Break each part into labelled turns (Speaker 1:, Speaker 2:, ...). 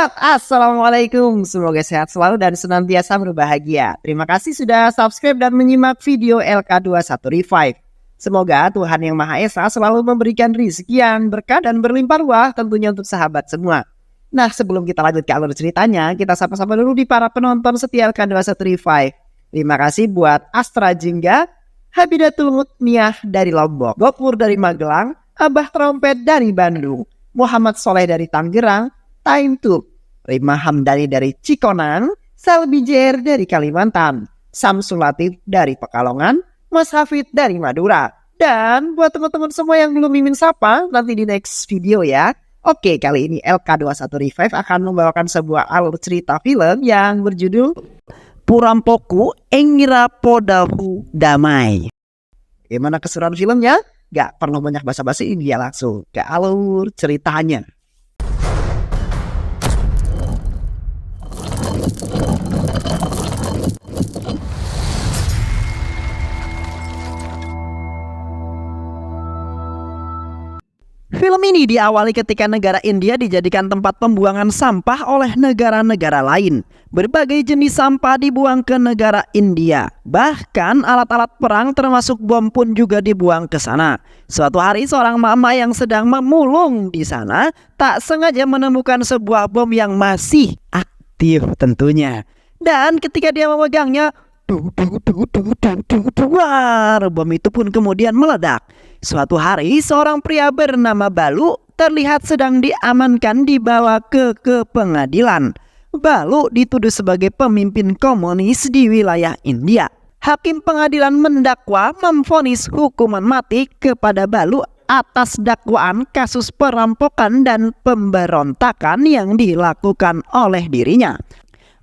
Speaker 1: Sobat, Assalamualaikum. Semoga sehat selalu dan senantiasa berbahagia. Terima kasih sudah subscribe dan menyimak video LK21 Revive. Semoga Tuhan Yang Maha Esa selalu memberikan rezeki yang berkah dan berlimpah ruah tentunya untuk sahabat semua. Nah, sebelum kita lanjut ke alur ceritanya, kita sapa-sapa dulu di para penonton setia LK21 Revive. Terima kasih buat Astra Jingga, Habidatul Mutniah dari Lombok, Gopur dari Magelang, Abah Trompet dari Bandung, Muhammad Soleh dari Tangerang, Time Tube, Rima Hamdani dari Cikonang, Selby JR dari Kalimantan, Samsul Latif dari Pekalongan, Mas Hafid dari Madura. Dan buat teman-teman semua yang belum mimin sapa, nanti di next video ya. Oke, kali ini LK21 Revive akan membawakan sebuah alur cerita film yang berjudul Purampoku Engira Podahu Damai. Gimana keseruan filmnya? Gak perlu banyak basa-basi, dia langsung ke alur ceritanya. Film ini diawali ketika negara India dijadikan tempat pembuangan sampah oleh negara-negara lain. Berbagai jenis sampah dibuang ke negara India. Bahkan alat-alat perang termasuk bom pun juga dibuang ke sana. Suatu hari seorang mama yang sedang memulung di sana tak sengaja menemukan sebuah bom yang masih aktif tentunya. Dan ketika dia memegangnya, bom itu pun kemudian meledak. Suatu hari seorang pria bernama Balu terlihat sedang diamankan dibawa ke pengadilan. Balu dituduh sebagai pemimpin komunis di wilayah India. Hakim pengadilan mendakwa memvonis hukuman mati kepada Balu atas dakwaan kasus perampokan dan pemberontakan yang dilakukan oleh dirinya.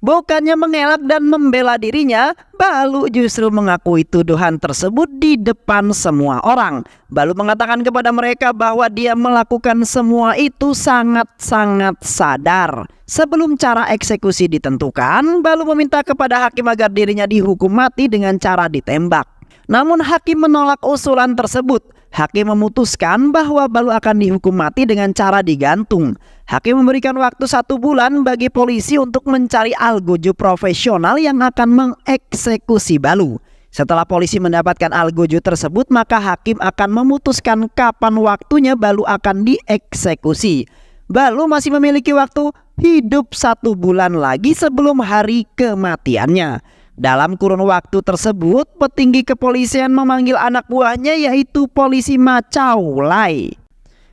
Speaker 1: Bukannya mengelak dan membela dirinya, Balu justru mengakui tuduhan tersebut di depan semua orang. Balu mengatakan kepada mereka bahwa dia melakukan semua itu sangat-sangat sadar. Sebelum cara eksekusi ditentukan, Balu meminta kepada hakim agar dirinya dihukum mati dengan cara ditembak. Namun hakim menolak usulan tersebut. Hakim memutuskan bahwa Balu akan dihukum mati dengan cara digantung. Hakim memberikan waktu 1 bulan bagi polisi untuk mencari algojo profesional yang akan mengeksekusi Balu. Setelah polisi mendapatkan algojo tersebut, maka hakim akan memutuskan kapan waktunya Balu akan dieksekusi. Balu masih memiliki waktu hidup 1 bulan lagi sebelum hari kematiannya. Dalam kurun waktu tersebut, petinggi kepolisian memanggil anak buahnya yaitu polisi Macaulay.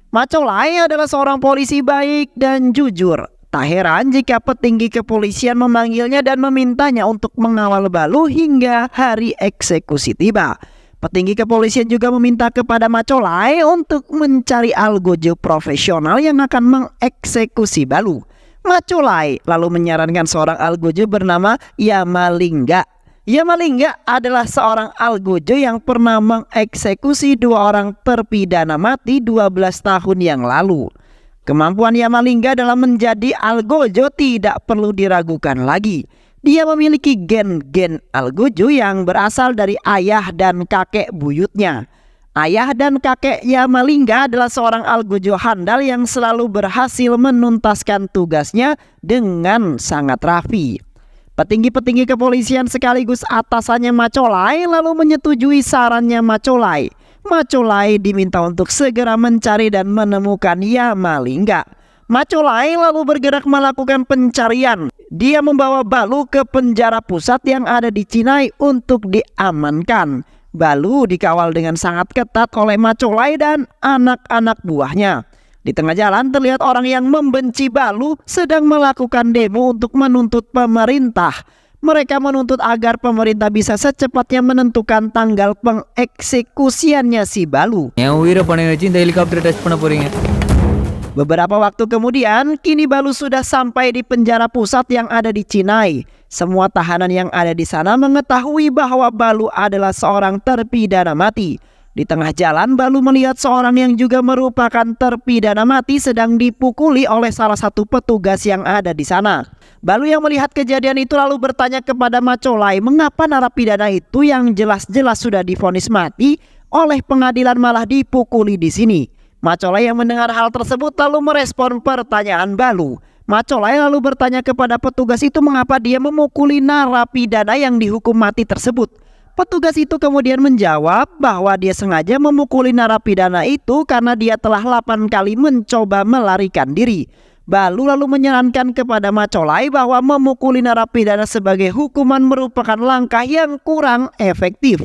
Speaker 1: Macaulay adalah seorang polisi baik dan jujur. Tak heran jika petinggi kepolisian memanggilnya dan memintanya untuk mengawal Balu hingga hari eksekusi tiba. Petinggi kepolisian juga meminta kepada Macaulay untuk mencari algojo profesional yang akan mengeksekusi Balu. Macaulay lalu menyarankan seorang algojo bernama Yamalingga. Yamalingga adalah seorang algojo yang pernah mengeksekusi 2 orang terpidana mati 12 tahun yang lalu. Kemampuan Yamalingga dalam menjadi algojo tidak perlu diragukan lagi. Dia memiliki gen-gen algojo yang berasal dari ayah dan kakek buyutnya. Ayah dan kakek Yamalingga adalah seorang algojo handal yang selalu berhasil menuntaskan tugasnya dengan sangat rapi. Petinggi-petinggi kepolisian sekaligus atasannya Macaulay lalu menyetujui sarannya Macaulay. Macaulay diminta untuk segera mencari dan menemukan Yamalingga. Macaulay lalu bergerak melakukan pencarian. Dia membawa Balu ke penjara pusat yang ada di Cinai untuk diamankan. Balu dikawal dengan sangat ketat oleh Macaulay dan anak-anak buahnya. Di tengah jalan terlihat orang yang membenci Balu sedang melakukan demo untuk menuntut pemerintah. Mereka menuntut agar pemerintah bisa secepatnya menentukan tanggal pengeksekusiannya si Balu. Beberapa waktu kemudian, kini Balu sudah sampai di penjara pusat yang ada di Cinai. Semua tahanan yang ada di sana mengetahui bahwa Balu adalah seorang terpidana mati. Di tengah jalan, Balu melihat seorang yang juga merupakan terpidana mati sedang dipukuli oleh salah satu petugas yang ada di sana. Balu yang melihat kejadian itu lalu bertanya kepada Macaulay, mengapa narapidana itu yang jelas-jelas sudah divonis mati oleh pengadilan malah dipukuli di sini. Macaulay yang mendengar hal tersebut lalu merespon pertanyaan Balu. Macolai lalu bertanya kepada petugas itu mengapa dia memukuli narapidana yang dihukum mati tersebut. Petugas itu kemudian menjawab bahwa dia sengaja memukuli narapidana itu karena dia telah 8 kali mencoba melarikan diri. Balu lalu menyarankan kepada Macolai bahwa memukuli narapidana sebagai hukuman merupakan langkah yang kurang efektif.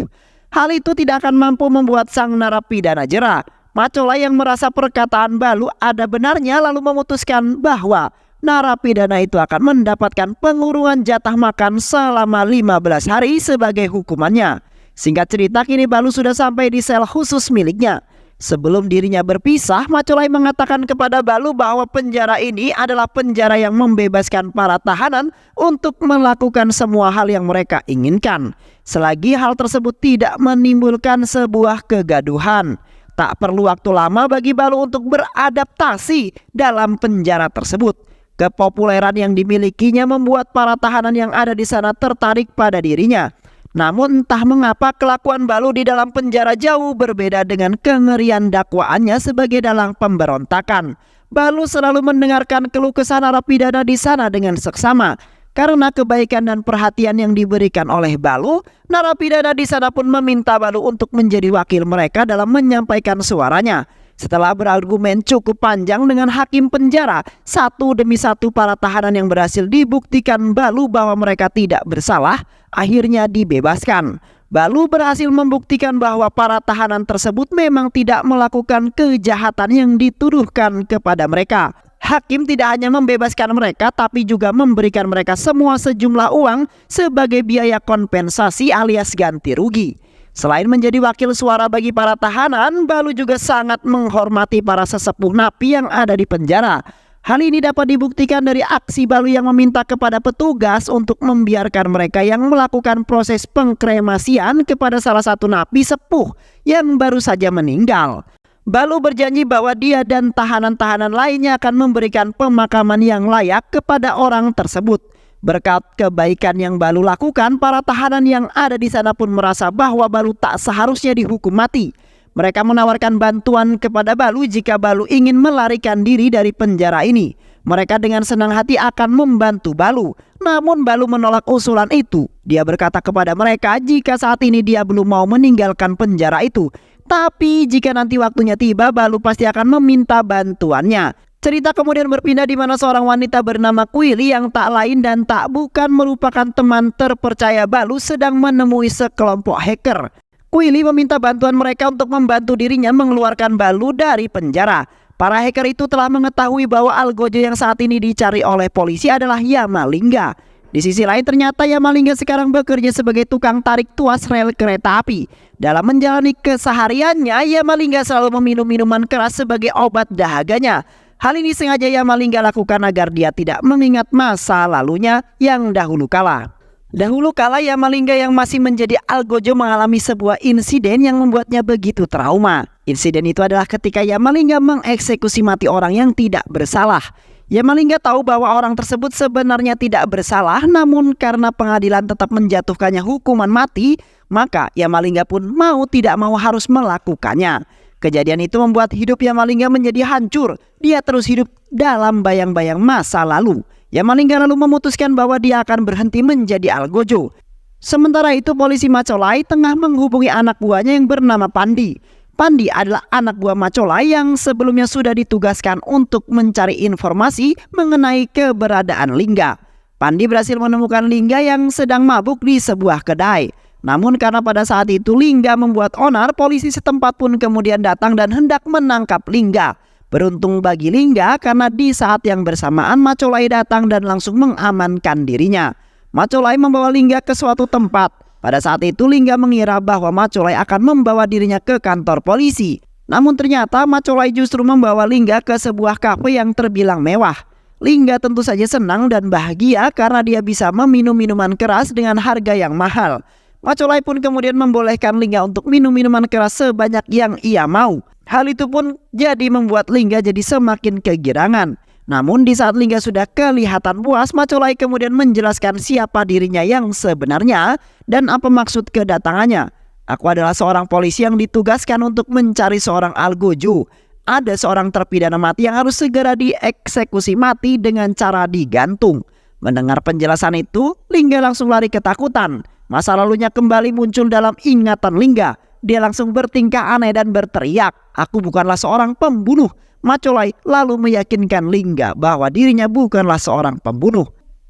Speaker 1: Hal itu tidak akan mampu membuat sang narapidana jera. Macolai yang merasa perkataan Balu ada benarnya lalu memutuskan bahwa narapidana itu akan mendapatkan pengurungan jatah makan selama 15 hari sebagai hukumannya. Singkat cerita, kini Balu sudah sampai di sel khusus miliknya. Sebelum dirinya berpisah, Macolai mengatakan kepada Balu bahwa penjara ini adalah penjara yang membebaskan para tahanan untuk melakukan semua hal yang mereka inginkan, selagi hal tersebut tidak menimbulkan sebuah kegaduhan. Tak perlu waktu lama bagi Balu untuk beradaptasi dalam penjara tersebut. Kepopuleran yang dimilikinya membuat para tahanan yang ada di sana tertarik pada dirinya. Namun entah mengapa kelakuan Balu di dalam penjara jauh berbeda dengan kengerian dakwaannya sebagai dalang pemberontakan. Balu selalu mendengarkan keluh kesah narapidana di sana dengan seksama. Karena kebaikan dan perhatian yang diberikan oleh Balu, narapidana di sana pun meminta Balu untuk menjadi wakil mereka dalam menyampaikan suaranya. Setelah berargumen cukup panjang dengan hakim penjara, satu demi satu para tahanan yang berhasil dibuktikan Balu bahwa mereka tidak bersalah, akhirnya dibebaskan. Balu berhasil membuktikan bahwa para tahanan tersebut memang tidak melakukan kejahatan yang dituduhkan kepada mereka. Hakim tidak hanya membebaskan mereka, tapi juga memberikan mereka semua sejumlah uang sebagai biaya kompensasi alias ganti rugi. Selain menjadi wakil suara bagi para tahanan, Balu juga sangat menghormati para sesepuh napi yang ada di penjara. Hal ini dapat dibuktikan dari aksi Balu yang meminta kepada petugas untuk membiarkan mereka yang melakukan proses pengkremasian kepada salah satu napi sepuh yang baru saja meninggal. Balu berjanji bahwa dia dan tahanan-tahanan lainnya akan memberikan pemakaman yang layak kepada orang tersebut. Berkat kebaikan yang Balu lakukan, para tahanan yang ada di sana pun merasa bahwa Balu tak seharusnya dihukum mati. Mereka menawarkan bantuan kepada Balu jika Balu ingin melarikan diri dari penjara ini. Mereka dengan senang hati akan membantu Balu. Namun Balu menolak usulan itu. Dia berkata kepada mereka jika saat ini dia belum mau meninggalkan penjara itu. Tapi jika nanti waktunya tiba, Balu pasti akan meminta bantuannya. Cerita kemudian berpindah di mana seorang wanita bernama Quilly yang tak lain dan tak bukan merupakan teman terpercaya Balu sedang menemui sekelompok hacker. Quilly meminta bantuan mereka untuk membantu dirinya mengeluarkan Balu dari penjara. Para hacker itu telah mengetahui bahwa algojo yang saat ini dicari oleh polisi adalah Yamalingga. Di sisi lain ternyata Yamalingga sekarang bekerja sebagai tukang tarik tuas rel kereta api. Dalam menjalani kesehariannya, Yamalingga selalu meminum minuman keras sebagai obat dahaganya. Hal ini sengaja Yamalingga lakukan agar dia tidak mengingat masa lalunya yang dahulu kala. Dahulu kala Yamalingga yang masih menjadi algojo mengalami sebuah insiden yang membuatnya begitu trauma. Insiden itu adalah ketika Yamalingga mengeksekusi mati orang yang tidak bersalah. Yamalingga tahu bahwa orang tersebut sebenarnya tidak bersalah, namun karena pengadilan tetap menjatuhkannya hukuman mati, maka Yamalingga pun mau tidak mau harus melakukannya. Kejadian itu membuat hidup Yamalingga menjadi hancur. Dia terus hidup dalam bayang-bayang masa lalu. Yamalingga lalu memutuskan bahwa dia akan berhenti menjadi algojo. Sementara itu polisi Macolai tengah menghubungi anak buahnya yang bernama Pandi. Pandi adalah anak buah Macolai yang sebelumnya sudah ditugaskan untuk mencari informasi mengenai keberadaan Lingga. Pandi berhasil menemukan Lingga yang sedang mabuk di sebuah kedai. Namun karena pada saat itu Lingga membuat onar, polisi setempat pun kemudian datang dan hendak menangkap Lingga. Beruntung bagi Lingga karena di saat yang bersamaan Macolai datang dan langsung mengamankan dirinya. Macolai membawa Lingga ke suatu tempat. Pada saat itu Lingga mengira bahwa Macolai akan membawa dirinya ke kantor polisi. Namun ternyata Macolai justru membawa Lingga ke sebuah kafe yang terbilang mewah. Lingga tentu saja senang dan bahagia karena dia bisa meminum minuman keras dengan harga yang mahal. Macolai pun kemudian membolehkan Lingga untuk minum minuman keras sebanyak yang ia mau. Hal itu pun jadi membuat Lingga jadi semakin kegirangan. Namun di saat Lingga sudah kelihatan puas, Macolai kemudian menjelaskan siapa dirinya yang sebenarnya dan apa maksud kedatangannya. Aku adalah seorang polisi yang ditugaskan untuk mencari seorang algojo. ada seorang terpidana mati yang harus segera dieksekusi mati dengan cara digantung. Mendengar penjelasan itu, Lingga langsung lari ketakutan. Masa lalunya kembali muncul dalam ingatan Lingga. Dia langsung bertingkah aneh dan berteriak, "Aku bukanlah seorang pembunuh." Macolai lalu meyakinkan Lingga bahwa dirinya bukanlah seorang pembunuh.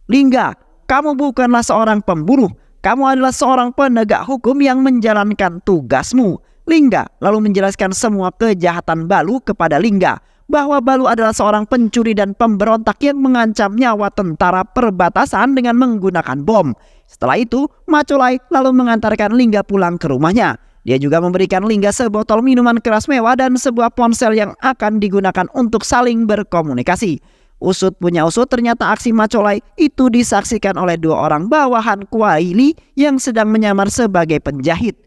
Speaker 1: "Lingga, kamu bukanlah seorang pembunuh. Kamu adalah seorang penegak hukum yang menjalankan tugasmu." Lingga lalu menjelaskan semua kejahatan Balu kepada Lingga, bahwa Balu adalah seorang pencuri dan pemberontak yang mengancam nyawa tentara perbatasan dengan menggunakan bom. Setelah itu, Macolai lalu mengantarkan Lingga pulang ke rumahnya. Dia juga memberikan Lingga sebotol minuman keras mewah dan sebuah ponsel yang akan digunakan untuk saling berkomunikasi. Usut punya usut, ternyata aksi Macolai itu disaksikan oleh 2 orang bawahan Kuaili yang sedang menyamar sebagai penjahit.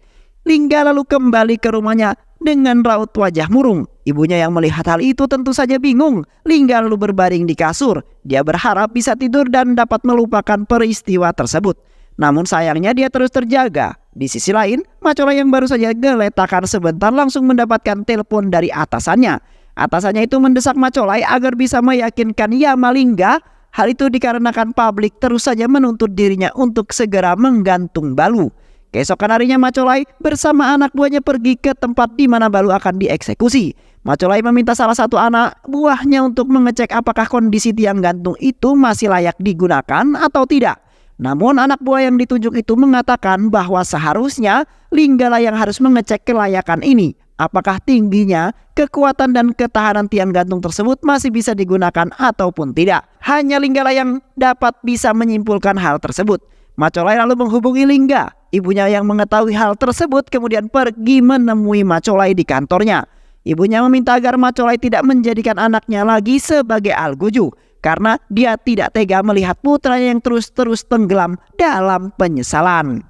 Speaker 1: Lingga lalu kembali ke rumahnya dengan raut wajah murung. Ibunya yang melihat hal itu tentu saja bingung. Lingga lalu berbaring di kasur. Dia berharap bisa tidur dan dapat melupakan peristiwa tersebut. Namun sayangnya dia terus terjaga. Di sisi lain, Macolai yang baru saja geletakan sebentar langsung mendapatkan telepon dari atasannya. Atasannya itu mendesak Macolai agar bisa meyakinkan Yamalingga. Hal itu dikarenakan publik terus saja menuntut dirinya untuk segera menggantung Balu. Keesokan harinya Macolai bersama anak buahnya pergi ke tempat di mana Balu akan dieksekusi. Macolai meminta salah satu anak buahnya untuk mengecek apakah kondisi tiang gantung itu masih layak digunakan atau tidak. Namun anak buah yang ditunjuk itu mengatakan bahwa seharusnya Linggala yang harus mengecek kelayakan ini. Apakah tingginya, kekuatan dan ketahanan tiang gantung tersebut masih bisa digunakan ataupun tidak. Hanya Linggala yang dapat bisa menyimpulkan hal tersebut. Macolai lalu menghubungi Lingga. Ibunya yang mengetahui hal tersebut kemudian pergi menemui Macolai di kantornya. Ibunya meminta agar Macolai tidak menjadikan anaknya lagi sebagai Algojo, karena dia tidak tega melihat putranya yang terus-terus tenggelam dalam penyesalan.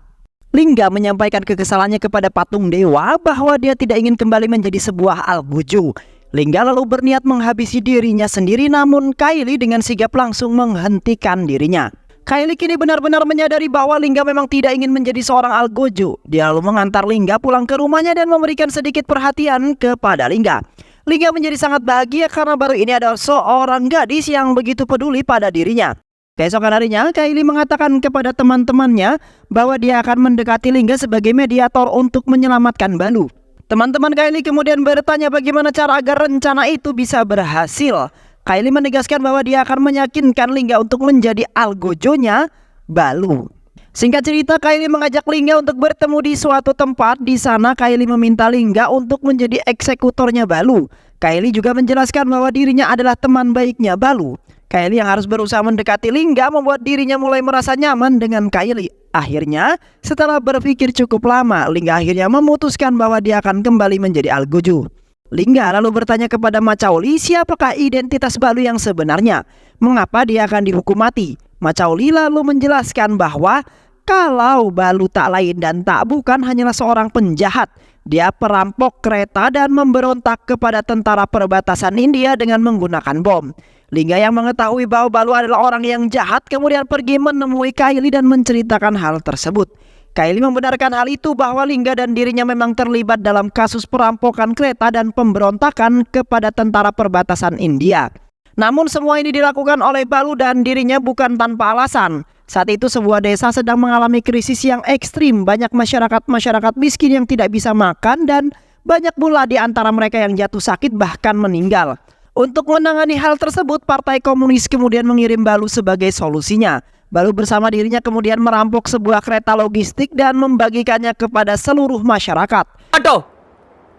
Speaker 1: Lingga menyampaikan kekesalannya kepada patung dewa bahwa dia tidak ingin kembali menjadi sebuah Algojo. Lingga lalu berniat menghabisi dirinya sendiri, namun Kaili dengan sigap langsung menghentikan dirinya. Kaili kini benar-benar menyadari bahwa Lingga memang tidak ingin menjadi seorang Algojo. Dia lalu mengantar Lingga pulang ke rumahnya dan memberikan sedikit perhatian kepada Lingga. Lingga menjadi sangat bahagia karena baru ini ada seorang gadis yang begitu peduli pada dirinya. Keesokan harinya, Kaili mengatakan kepada teman-temannya bahwa dia akan mendekati Lingga sebagai mediator untuk menyelamatkan Balu. Teman-teman Kaili kemudian bertanya bagaimana cara agar rencana itu bisa berhasil. Kaili menegaskan bahwa dia akan meyakinkan Lingga untuk menjadi Algojonya Balu. Singkat cerita, Kaili mengajak Lingga untuk bertemu di suatu tempat. Di sana Kaili meminta Lingga untuk menjadi eksekutornya Balu. Kaili juga menjelaskan bahwa dirinya adalah teman baiknya Balu. Kaili yang harus berusaha mendekati Lingga membuat dirinya mulai merasa nyaman dengan Kaili. Akhirnya, setelah berpikir cukup lama, Lingga akhirnya memutuskan bahwa dia akan kembali menjadi Algojo. Lingga lalu bertanya kepada Macauli siapakah identitas Balu yang sebenarnya, mengapa dia akan dihukum mati. Macauli lalu menjelaskan bahwa kalau Balu tak lain dan tak bukan hanyalah seorang penjahat. Dia perampok kereta dan memberontak kepada tentara perbatasan India dengan menggunakan bom. Lingga yang mengetahui bahwa Balu adalah orang yang jahat kemudian pergi menemui Kaili dan menceritakan hal tersebut. Kaili membenarkan hal itu bahwa Lingga dan dirinya memang terlibat dalam kasus perampokan kereta dan pemberontakan kepada tentara perbatasan India. Namun semua ini dilakukan oleh Balu dan dirinya bukan tanpa alasan. Saat itu sebuah desa sedang mengalami krisis yang ekstrim. Banyak masyarakat miskin yang tidak bisa makan dan banyak pula di antara mereka yang jatuh sakit bahkan meninggal. Untuk menangani hal tersebut, Partai Komunis kemudian mengirim Balu sebagai solusinya. Balu bersama dirinya kemudian merampok sebuah kereta logistik dan membagikannya kepada seluruh masyarakat.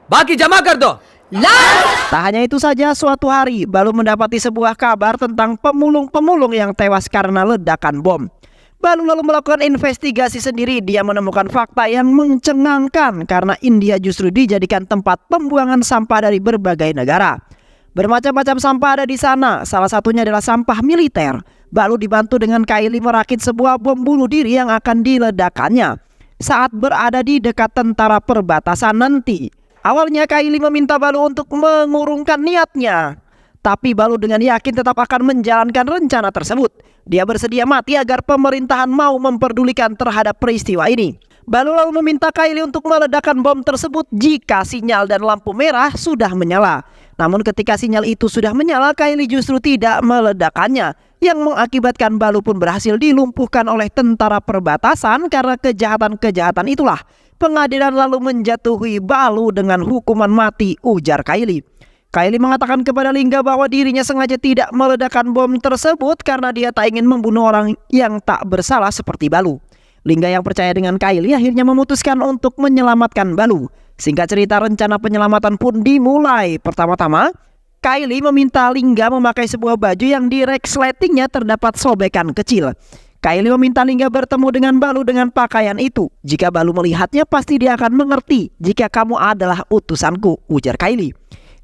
Speaker 2: Bagi jama kar do.
Speaker 1: Tak hanya itu saja, suatu hari Balu mendapati sebuah kabar tentang pemulung-pemulung yang tewas karena ledakan bom. Balu lalu melakukan investigasi sendiri. Dia menemukan fakta yang mencengangkan karena India justru dijadikan tempat pembuangan sampah dari berbagai negara. Bermacam-macam sampah ada di sana, salah satunya adalah sampah militer. Balu dibantu dengan Kaili merakit sebuah bom bunuh diri yang akan diledakannya saat berada di dekat tentara perbatasan nanti. Awalnya Kaili meminta Balu untuk mengurungkan niatnya, tapi Balu dengan yakin tetap akan menjalankan rencana tersebut. Dia bersedia mati agar pemerintahan mau memperdulikan terhadap peristiwa ini. Balu lalu meminta Kaili untuk meledakkan bom tersebut jika sinyal dan lampu merah sudah menyala. Namun ketika sinyal itu sudah menyala, Kylie justru tidak meledakkannya, yang mengakibatkan Balu pun berhasil dilumpuhkan oleh tentara perbatasan. Karena kejahatan-kejahatan itulah pengadilan lalu menjatuhi Balu dengan hukuman mati, ujar Kylie. Kylie mengatakan kepada Lingga bahwa dirinya sengaja tidak meledakkan bom tersebut karena dia tak ingin membunuh orang yang tak bersalah seperti Balu. Lingga yang percaya dengan Kylie akhirnya memutuskan untuk menyelamatkan Balu. Singkat cerita, rencana penyelamatan pun dimulai. Pertama-tama, Kylie meminta Lingga memakai sebuah baju yang di resletingnya terdapat sobekan kecil. Kylie meminta Lingga bertemu dengan Balu dengan pakaian itu. Jika Balu melihatnya, pasti dia akan mengerti jika kamu adalah utusanku, ujar Kylie.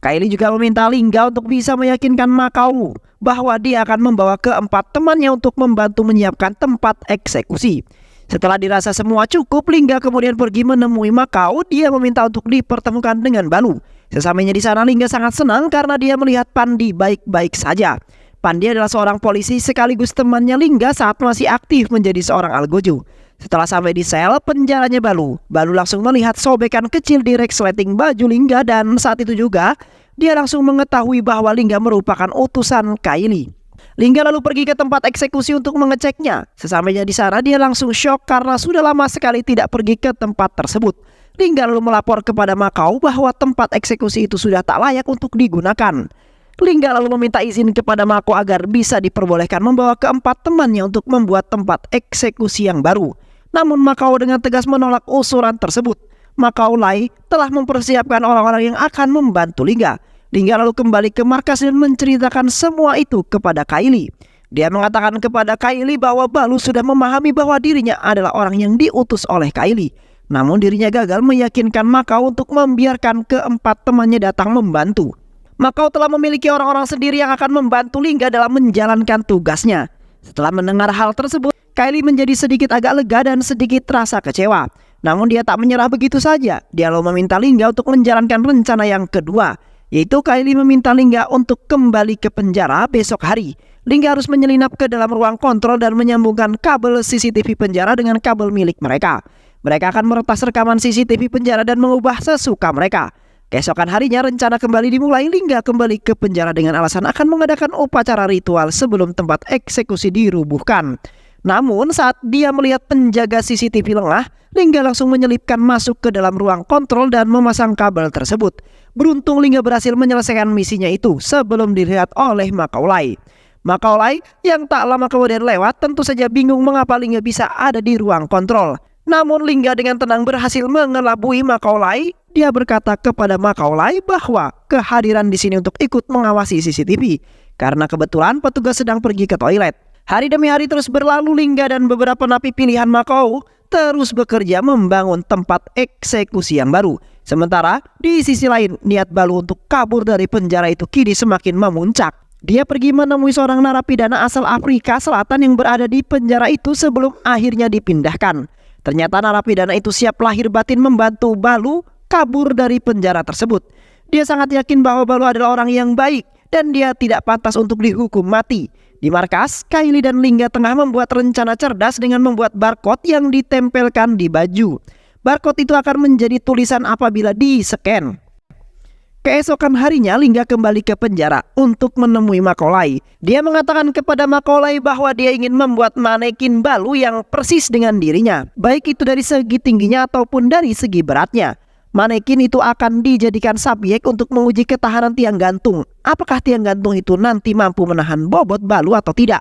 Speaker 1: Kylie juga meminta Lingga untuk bisa meyakinkan Makau bahwa dia akan membawa keempat temannya untuk membantu menyiapkan tempat eksekusi. Setelah dirasa semua cukup, Lingga kemudian pergi menemui Makau. Dia meminta untuk dipertemukan dengan Balu. Sesampainya di sana, Lingga sangat senang karena dia melihat Pandi baik-baik saja. Pandi adalah seorang polisi sekaligus temannya Lingga saat masih aktif menjadi seorang algojo. Setelah sampai di sel penjaranya Balu, Balu langsung melihat sobekan kecil di resleting baju Lingga, dan saat itu juga dia langsung mengetahui bahwa Lingga merupakan utusan Kylie. Lingga lalu pergi ke tempat eksekusi untuk mengeceknya. Sesampainya di sana, dia langsung syok karena sudah lama sekali tidak pergi ke tempat tersebut. Lingga lalu melapor kepada Makau bahwa tempat eksekusi itu sudah tak layak untuk digunakan. Lingga lalu meminta izin kepada Makau agar bisa diperbolehkan membawa keempat temannya untuk membuat tempat eksekusi yang baru. Namun Makau dengan tegas menolak usulan tersebut. Makau Lai telah mempersiapkan orang-orang yang akan membantu Lingga. Lingga lalu kembali ke markas dan menceritakan semua itu kepada Kylie. Dia mengatakan kepada Kylie bahwa Balu sudah memahami bahwa dirinya adalah orang yang diutus oleh Kylie. Namun dirinya gagal meyakinkan Makau untuk membiarkan keempat temannya datang membantu. Makau telah memiliki orang-orang sendiri yang akan membantu Lingga dalam menjalankan tugasnya. Setelah mendengar hal tersebut, Kylie menjadi sedikit agak lega dan sedikit terasa kecewa. Namun dia tak menyerah begitu saja. Dia lalu meminta Lingga untuk menjalankan rencana yang kedua, yaitu Kylie meminta Lingga untuk kembali ke penjara besok hari. Lingga harus menyelinap ke dalam ruang kontrol dan menyambungkan kabel CCTV penjara dengan kabel milik mereka. Mereka akan meretas rekaman CCTV penjara dan mengubah sesuka mereka. Keesokan harinya rencana kembali dimulai. Lingga kembali ke penjara dengan alasan akan mengadakan upacara ritual sebelum tempat eksekusi dirubuhkan. Namun saat dia melihat penjaga CCTV lengah, Lingga langsung menyelipkan masuk ke dalam ruang kontrol dan memasang kabel tersebut. Beruntung Lingga berhasil menyelesaikan misinya itu sebelum dilihat oleh Makau Lai. Makau Lai yang tak lama kemudian lewat tentu saja bingung mengapa Lingga bisa ada di ruang kontrol. Namun Lingga dengan tenang berhasil mengelabui Makau Lai. Dia berkata kepada Makau Lai bahwa kehadiran di sini untuk ikut mengawasi CCTV karena kebetulan petugas sedang pergi ke toilet. Hari demi hari terus berlalu. Lingga dan beberapa napi pilihan Makau terus bekerja membangun tempat eksekusi yang baru. Sementara di sisi lain, niat Balu untuk kabur dari penjara itu kini semakin memuncak. Dia pergi menemui seorang narapidana asal Afrika Selatan yang berada di penjara itu sebelum akhirnya dipindahkan. Ternyata narapidana itu siap lahir batin membantu Balu kabur dari penjara tersebut. Dia sangat yakin bahwa Balu adalah orang yang baik dan dia tidak pantas untuk dihukum mati. Di markas, Kylie dan Lingga tengah membuat rencana cerdas dengan membuat barcode yang ditempelkan di baju. Barcode itu akan menjadi tulisan apabila di-scan. Keesokan harinya, Lingga kembali ke penjara untuk menemui Makau Lai. Dia mengatakan kepada Makau Lai bahwa dia ingin membuat manekin Balu yang persis dengan dirinya, baik itu dari segi tingginya ataupun dari segi beratnya. Manekin itu akan dijadikan subjek untuk menguji ketahanan tiang gantung. Apakah tiang gantung itu nanti mampu menahan bobot Balu atau tidak?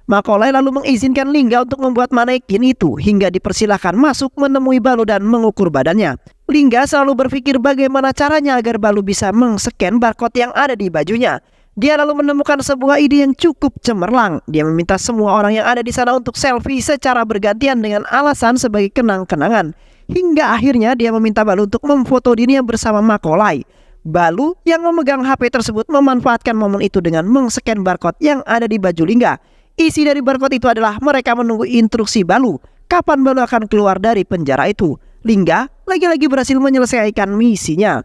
Speaker 1: Makau Lai lalu mengizinkan Lingga untuk membuat manekin itu hingga dipersilahkan masuk menemui Balu dan mengukur badannya. Lingga selalu berpikir bagaimana caranya agar Balu bisa meng-scan barcode yang ada di bajunya. Dia lalu menemukan sebuah ide yang cukup cemerlang. Dia meminta semua orang yang ada di sana untuk selfie secara bergantian dengan alasan sebagai kenang-kenangan. Hingga akhirnya dia meminta Balu untuk memfoto dirinya bersama Makau Lai. Balu yang memegang HP tersebut memanfaatkan momen itu dengan meng-scan barcode yang ada di baju Lingga. Isi dari barcode itu adalah mereka menunggu instruksi Balu kapan Balu akan keluar dari penjara itu. Lingga lagi-lagi berhasil menyelesaikan misinya.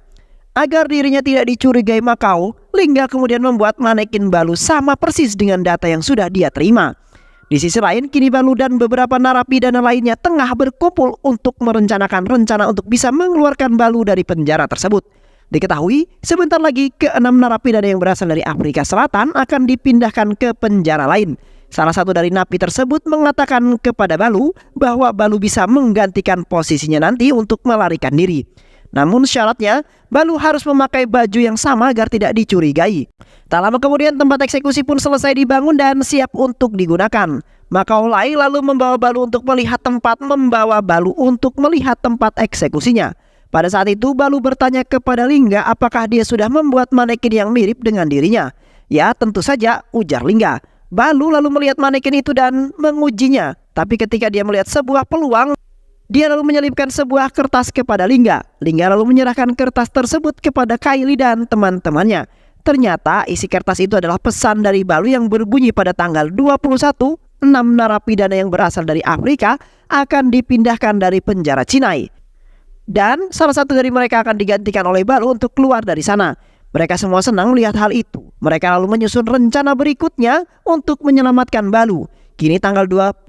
Speaker 1: Agar dirinya tidak dicurigai Makau, Lingga kemudian membuat manekin Balu sama persis dengan data yang sudah dia terima. Di sisi lain, kini Balu dan beberapa narapidana lainnya tengah berkumpul untuk merencanakan rencana untuk bisa mengeluarkan Balu dari penjara tersebut. Diketahui sebentar lagi ke-6 narapidana yang berasal dari Afrika Selatan akan dipindahkan ke penjara lain. Salah satu dari napi tersebut mengatakan kepada Balu bahwa Balu bisa menggantikan posisinya nanti untuk melarikan diri. Namun syaratnya Balu harus memakai baju yang sama agar tidak dicurigai. Tak lama kemudian tempat eksekusi pun selesai dibangun dan siap untuk digunakan. Macaulay lalu membawa Balu untuk melihat tempat eksekusinya. Pada saat itu Balu bertanya kepada Lingga apakah dia sudah membuat manekin yang mirip dengan dirinya. Ya tentu saja, ujar Lingga. Balu lalu melihat manekin itu dan mengujinya. Tapi ketika dia melihat sebuah peluang, dia lalu menyelipkan sebuah kertas kepada Lingga. Lingga lalu menyerahkan kertas tersebut kepada Kylie dan teman-temannya. Ternyata isi kertas itu adalah pesan dari Balu yang berbunyi pada tanggal 21, 6 narapidana yang berasal dari Afrika akan dipindahkan dari penjara Cinai. Dan salah satu dari mereka akan digantikan oleh Balu untuk keluar dari sana. Mereka semua senang melihat hal itu. Mereka lalu menyusun rencana berikutnya untuk menyelamatkan Balu. Kini tanggal 21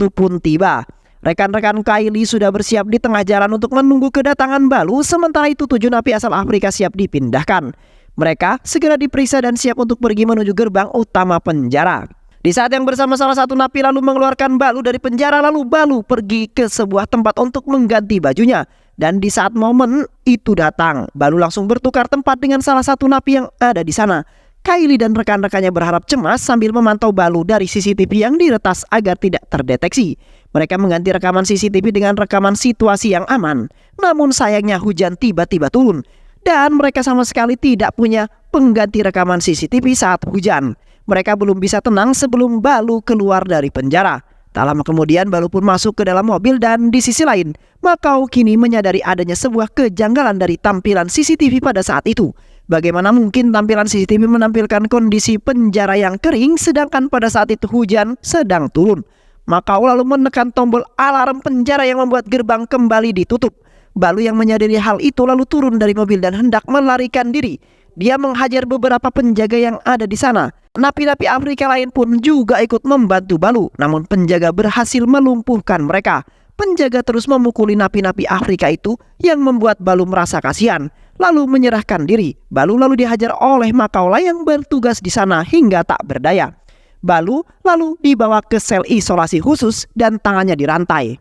Speaker 1: pun tiba. Rekan-rekan Kylie sudah bersiap di tengah jalan untuk menunggu kedatangan Balu. Sementara itu 7 napi asal Afrika siap dipindahkan. Mereka segera diperiksa dan siap untuk pergi menuju gerbang utama penjara. Di saat yang bersama salah satu napi lalu mengeluarkan Balu dari penjara, lalu Balu pergi ke sebuah tempat untuk mengganti bajunya. Dan di saat momen itu datang, Balu langsung bertukar tempat dengan salah satu napi yang ada di sana. Kylie dan rekan-rekannya berharap cemas sambil memantau Balu dari CCTV yang diretas agar tidak terdeteksi. Mereka mengganti rekaman CCTV dengan rekaman situasi yang aman. Namun sayangnya hujan tiba-tiba turun. Dan mereka sama sekali tidak punya pengganti rekaman CCTV saat hujan. Mereka belum bisa tenang sebelum Balu keluar dari penjara. Tak lama kemudian Balu pun masuk ke dalam mobil dan di sisi lain, Macau kini menyadari adanya sebuah kejanggalan dari tampilan CCTV pada saat itu. Bagaimana mungkin tampilan CCTV menampilkan kondisi penjara yang kering sedangkan pada saat itu hujan sedang turun. Macau lalu menekan tombol alarm penjara yang membuat gerbang kembali ditutup. Balu yang menyadari hal itu lalu turun dari mobil dan hendak melarikan diri. Dia menghajar beberapa penjaga yang ada di sana. Napi-napi Afrika lain pun juga ikut membantu Balu. Namun penjaga berhasil melumpuhkan mereka. Penjaga terus memukuli napi-napi Afrika itu yang membuat Balu merasa kasihan. Lalu menyerahkan diri. Balu lalu dihajar oleh Macaulay yang bertugas di sana hingga tak berdaya. Balu lalu dibawa ke sel isolasi khusus dan tangannya dirantai.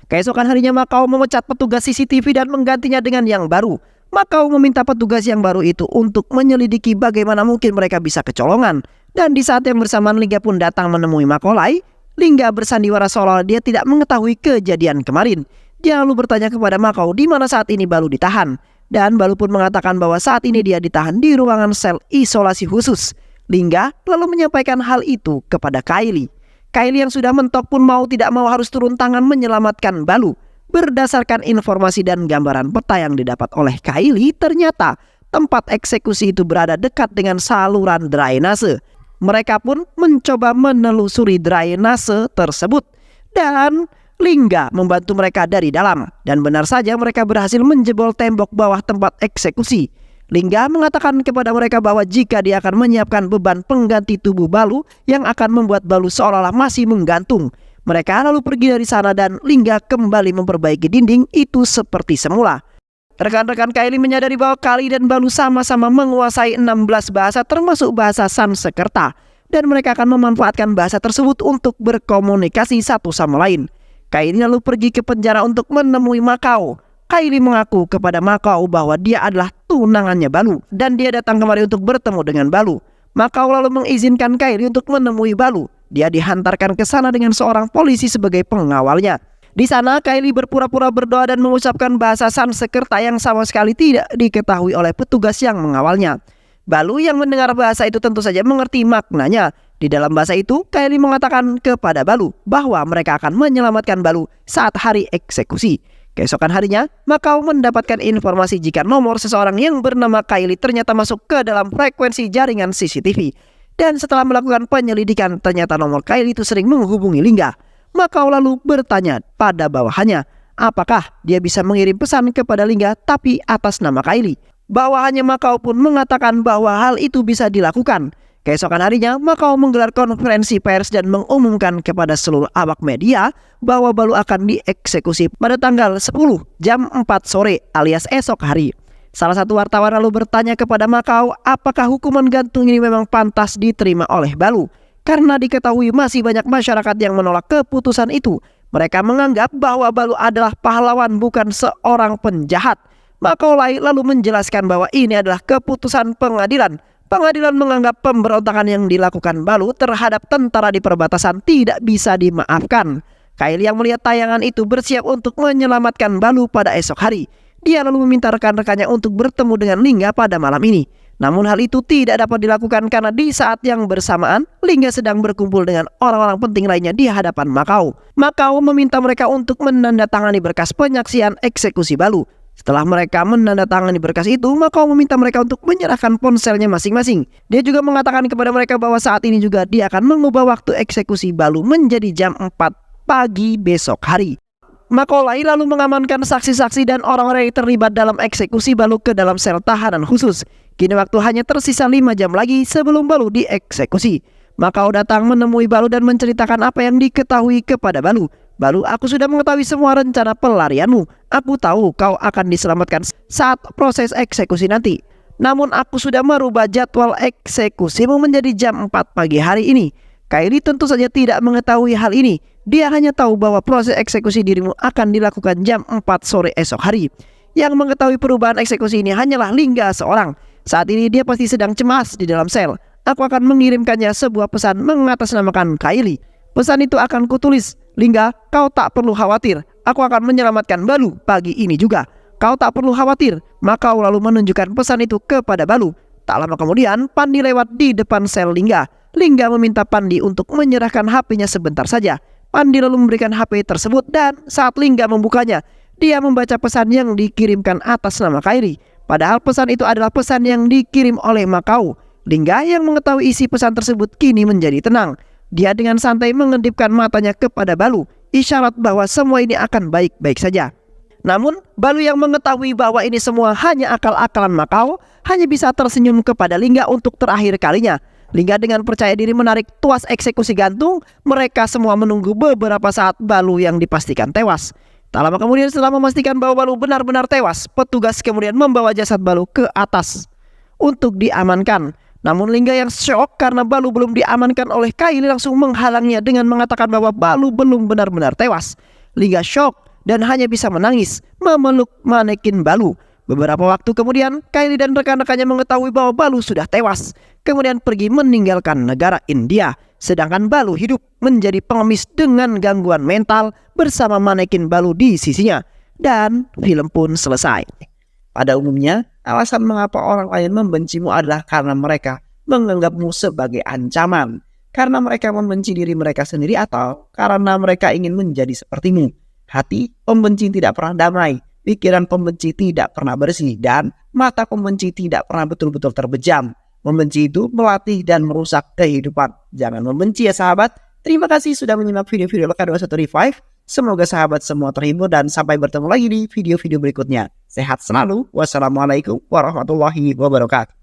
Speaker 1: Keesokan harinya Macau memecat petugas CCTV dan menggantinya dengan yang baru. Macau meminta petugas yang baru itu untuk menyelidiki bagaimana mungkin mereka bisa kecolongan. Dan di saat yang bersamaan Lingga pun datang menemui Macaulay. Lingga bersandiwara seolah dia tidak mengetahui kejadian kemarin. Dia lalu bertanya kepada Macau di mana saat ini Balu ditahan. Dan Balu pun mengatakan bahwa saat ini dia ditahan di ruangan sel isolasi khusus. Lingga lalu menyampaikan hal itu kepada Kylie. Kylie yang sudah mentok pun mau tidak mau harus turun tangan menyelamatkan Balu. Berdasarkan informasi dan gambaran peta yang didapat oleh Kylie, ternyata tempat eksekusi itu berada dekat dengan saluran drainase. Mereka pun mencoba menelusuri drainase tersebut. Dan Lingga membantu mereka dari dalam. Dan benar saja mereka berhasil menjebol tembok bawah tempat eksekusi. Lingga mengatakan kepada mereka bahwa jika dia akan menyiapkan beban pengganti tubuh Balu yang akan membuat Balu seolah-olah masih menggantung. Mereka lalu pergi dari sana dan Lingga kembali memperbaiki dinding itu seperti semula. Rekan-rekan Kylie menyadari bahwa Kylie dan Balu sama-sama menguasai 16 bahasa termasuk bahasa Sanskerta. Dan mereka akan memanfaatkan bahasa tersebut untuk berkomunikasi satu sama lain. Kylie lalu pergi ke penjara untuk menemui Macau. Kylie mengaku kepada Macau bahwa dia adalah tunangannya Balu. Dan dia datang kemari untuk bertemu dengan Balu. Macau lalu mengizinkan Kylie untuk menemui Balu. Dia dihantarkan ke sana dengan seorang polisi sebagai pengawalnya. Di sana Kylie berpura-pura berdoa dan mengucapkan bahasa Sanskerta yang sama sekali tidak diketahui oleh petugas yang mengawalnya. Balu yang mendengar bahasa itu tentu saja mengerti maknanya. Di dalam bahasa itu Kylie mengatakan kepada Balu bahwa mereka akan menyelamatkan Balu saat hari eksekusi. Keesokan harinya Macau mendapatkan informasi jika nomor seseorang yang bernama Kylie ternyata masuk ke dalam frekuensi jaringan CCTV. Dan setelah melakukan penyelidikan, ternyata nomor Kylie itu sering menghubungi Lingga. Macau lalu bertanya pada bawahannya, apakah dia bisa mengirim pesan kepada Lingga tapi atas nama Kylie. Bawahannya Macau pun mengatakan bahwa hal itu bisa dilakukan. Keesokan harinya, Macau menggelar konferensi pers dan mengumumkan kepada seluruh awak media bahwa Balu akan dieksekusi pada tanggal 10 jam 4 sore alias esok hari. Salah satu wartawan lalu bertanya kepada Makau apakah hukuman gantung ini memang pantas diterima oleh Balu. Karena diketahui masih banyak masyarakat yang menolak keputusan itu. Mereka menganggap bahwa Balu adalah pahlawan bukan seorang penjahat. Macaulay lalu menjelaskan bahwa ini adalah keputusan pengadilan. Pengadilan menganggap pemberontakan yang dilakukan Balu terhadap tentara di perbatasan tidak bisa dimaafkan. Kylie yang melihat tayangan itu bersiap untuk menyelamatkan Balu pada esok hari. Dia lalu meminta rekan-rekannya untuk bertemu dengan Lingga pada malam ini. Namun hal itu tidak dapat dilakukan karena di saat yang bersamaan Lingga sedang berkumpul dengan orang-orang penting lainnya di hadapan Makau. Makau meminta mereka untuk menandatangani berkas penyaksian eksekusi Balu. Setelah mereka menandatangani berkas itu, Makau meminta mereka untuk menyerahkan ponselnya masing-masing. Dia juga mengatakan kepada mereka bahwa saat ini juga dia akan mengubah waktu eksekusi Balu menjadi jam 4 pagi besok hari. Macaulay lalu mengamankan saksi-saksi dan orang-orang yang terlibat dalam eksekusi Balu ke dalam sel tahanan khusus. Kini waktu hanya tersisa 5 jam lagi sebelum Balu dieksekusi. Makau datang menemui Balu dan menceritakan apa yang diketahui kepada Balu. Balu, aku sudah mengetahui semua rencana pelarianmu. Aku tahu kau akan diselamatkan saat proses eksekusi nanti. Namun aku sudah merubah jadwal eksekusimu menjadi jam 4 pagi hari ini. Kylie tentu saja tidak mengetahui hal ini. Dia hanya tahu bahwa proses eksekusi dirimu akan dilakukan jam 4 sore esok hari. Yang mengetahui perubahan eksekusi ini hanyalah Lingga seorang. Saat ini dia pasti sedang cemas di dalam sel. Aku akan mengirimkannya sebuah pesan mengatasnamakan Kylie. Pesan itu akan kutulis, Lingga, kau tak perlu khawatir. Aku akan menyelamatkan Balu pagi ini juga. Kau tak perlu khawatir. Makau lalu menunjukkan pesan itu kepada Balu. Tak lama kemudian, Pandi lewat di depan sel Lingga. Lingga meminta Pandi untuk menyerahkan HP-nya sebentar saja. Pandi lalu memberikan HP tersebut dan saat Lingga membukanya, dia membaca pesan yang dikirimkan atas nama Kylie. Padahal pesan itu adalah pesan yang dikirim oleh Makau. Lingga yang mengetahui isi pesan tersebut kini menjadi tenang. Dia dengan santai mengedipkan matanya kepada Balu, isyarat bahwa semua ini akan baik-baik saja. Namun, Balu yang mengetahui bahwa ini semua hanya akal-akalan Makau, hanya bisa tersenyum kepada Lingga untuk terakhir kalinya. Lingga dengan percaya diri menarik tuas eksekusi gantung. Mereka semua menunggu beberapa saat Balu yang dipastikan tewas. Tak lama kemudian setelah memastikan bahwa Balu benar-benar tewas, petugas kemudian membawa jasad Balu ke atas untuk diamankan. Namun Lingga yang syok karena Balu belum diamankan oleh Kylie langsung menghalangnya dengan mengatakan bahwa Balu belum benar-benar tewas. Lingga syok dan hanya bisa menangis memeluk manekin Balu. Beberapa waktu kemudian, Kylie dan rekan-rekannya mengetahui bahwa Balu sudah tewas. Kemudian pergi meninggalkan negara India. Sedangkan Balu hidup menjadi pengemis dengan gangguan mental bersama manekin Balu di sisinya. Dan film pun selesai. Pada umumnya, alasan mengapa orang lain membencimu adalah karena mereka menganggapmu sebagai ancaman. Karena mereka membenci diri mereka sendiri atau karena mereka ingin menjadi sepertimu. Hati pembenci tidak pernah damai. Pikiran pembenci tidak pernah bersih dan mata pembenci tidak pernah betul-betul terbejam. Membenci itu melatih dan merusak kehidupan. Jangan membenci ya sahabat. Terima kasih sudah menyimak video-video Lekar 21 Revive. Semoga sahabat semua terhibur dan sampai bertemu lagi di video-video berikutnya. Sehat selalu. Wassalamualaikum warahmatullahi wabarakatuh.